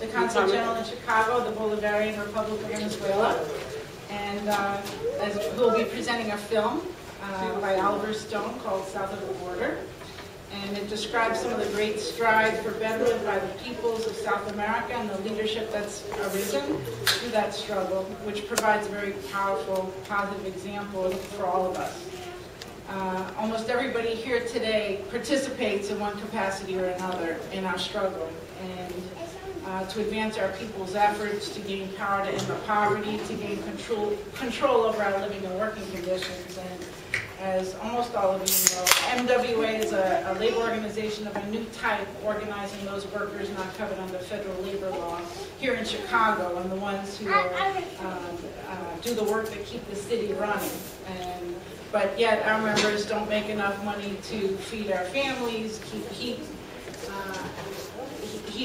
the Consulado General in Chicago, the Bolivarian Republic of Venezuela, and who will be presenting a film by Oliver Stone called South of the Border. And it describes some of the great strides for betterment by the peoples of South America and the leadership that's arisen through that struggle, which provides a very powerful, positive example for all of us. Almost everybody here today participates in one capacity or another in our struggle, and to advance our people's efforts to gain power to end the poverty, to gain control over our living and working conditions. And as almost all of you know, MWA is a labor organization of a new type, organizing those workers not covered under federal labor law here in Chicago, and the ones who do the work that keep the city running. But yet our members don't make enough money to feed our families, heat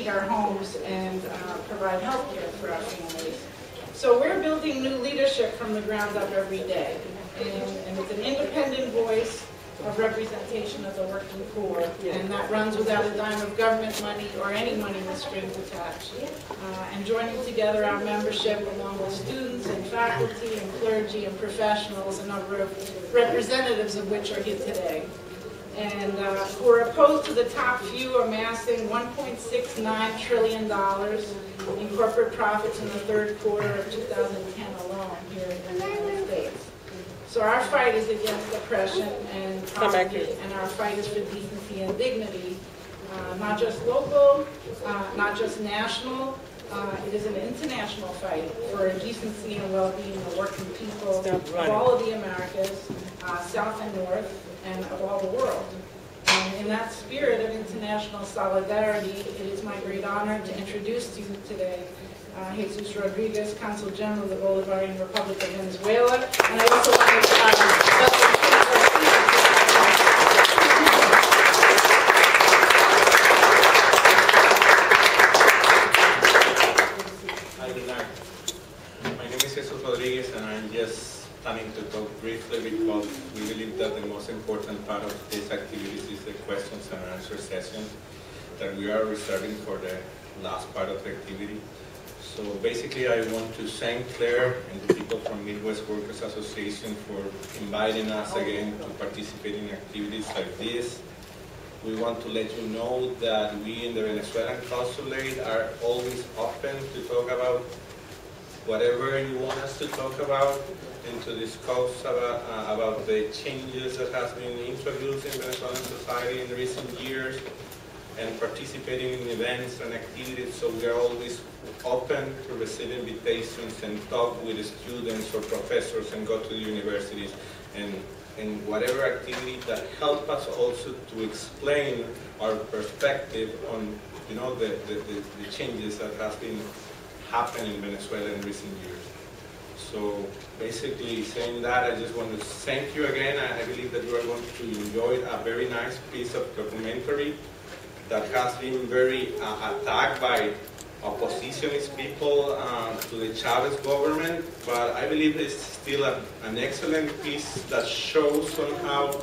our homes, and provide health care for our families. So we're building new leadership from the ground up every day. And it's an independent voice of representation of the working poor, and that runs without a dime of government money or any money with strings attached. And joining together our membership along with students and faculty and clergy and professionals, a number of representatives of which are here today. And we're opposed to the top few amassing $1.69 trillion in corporate profits in the third quarter of 2010 alone here in the United States. So our fight is against oppression and poverty, and our fight is for decency and dignity, not just local, not just national. It is an international fight for decency and well-being of working people of all of the Americas, South and North, and of all the world. And in that spirit of international solidarity, it is my great honor to introduce to you today Jesus Rodriguez, Consul General of the Bolivarian Republic of Venezuela. And I also want to Hi, good night. My name is Jesus Rodriguez, and I'm just planning to talk briefly because we believe that the most important part of these activities is the questions and answer session that we are reserving for the last part of the activity. So basically, I want to thank Claire and the people from Midwest Workers Association for inviting us again to participate in activities like this. We want to let you know that we in the Venezuelan Consulate are always open to talk about whatever you want us to talk about and to discuss about the changes that has been introduced in Venezuelan society in recent years, and participating in events and activities. So we are always open to receive invitations and talk with the students or professors and go to the universities and whatever activity that help us also to explain our perspective on the changes that have been happening in Venezuela in recent years. So basically saying that, I just want to thank you again. I believe that you are going to enjoy a very nice piece of documentary that has been very attacked by oppositionist people to the Chavez government, but I believe it's still an excellent piece that shows somehow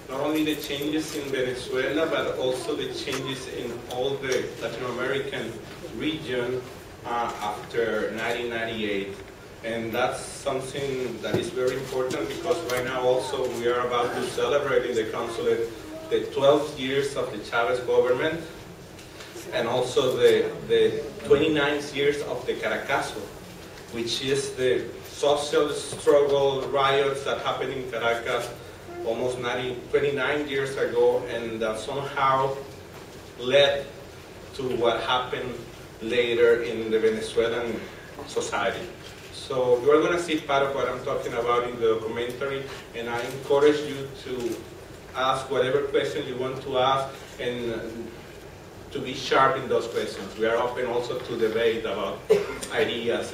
not only the changes in Venezuela, but also the changes in all the Latin American region after 1998. And that's something that is very important because right now also we are about to celebrate in the consulate the 12 years of the Chavez government, and also the 29 years of the Caracazo, which is the social struggle riots that happened in Caracas almost 29 years ago, and that somehow led to what happened later in the Venezuelan society. So you are going to see part of what I'm talking about in the documentary, and I encourage you to ask whatever questions you want to ask and to be sharp in those questions. We are open also to debate about ideas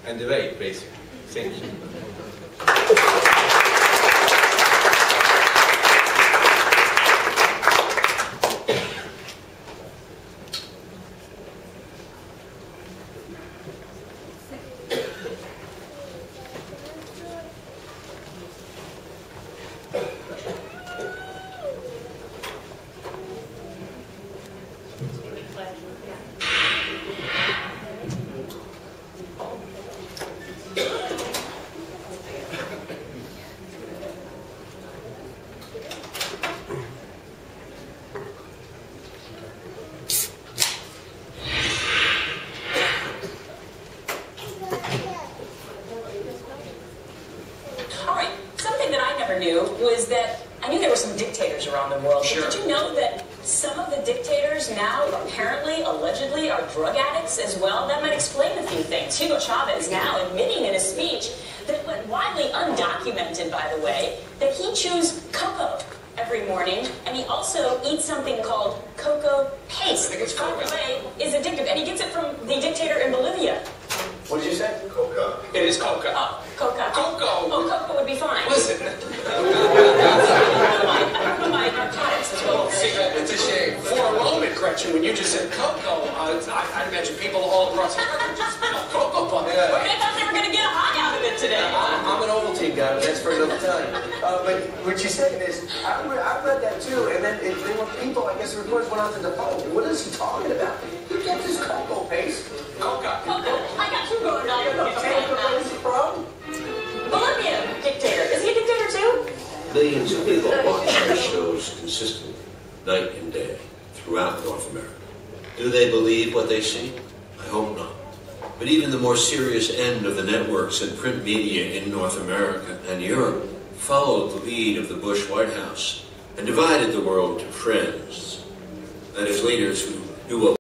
and debate, basically. Thank you. Was that I knew there were some dictators around the world. Sure. But did you know that some of the dictators now apparently, allegedly, are drug addicts as well? That might explain a few things. Hugo Chavez now admitting in a speech that went widely undocumented, by the way, that he chews cocoa every morning, and he also eats something called cocoa paste, which, by the way, is addictive. And he gets it from the dictator in Bolivia. What did you say? Coca. It is coca. Oh, coca. Cocoa. Oh, coca would be fine. Listen. I don't my narcotics as well. See, it's a shame. For a moment, Gretchen, when you just said cocoa, I'd imagine people all across the country just cocoa puff. I thought they were going to get a high out of it today. I'm an Ovaltine guy, but that's for another time. But what you're saying is, I read that too, and then there were people, I guess the reporters went out to the phone. What is he talking about? He gets his cocoa paste. Coca. I got two going on your cocoa paste. Where's the problem? Bolivia dictator. Is he a dictator too? Millions of people watch our shows consistently, night and day, throughout North America. Do they believe what they see? I hope not. But even the more serious end of the networks and print media in North America and Europe followed the lead of the Bush White House and divided the world to friends. That is, leaders who do what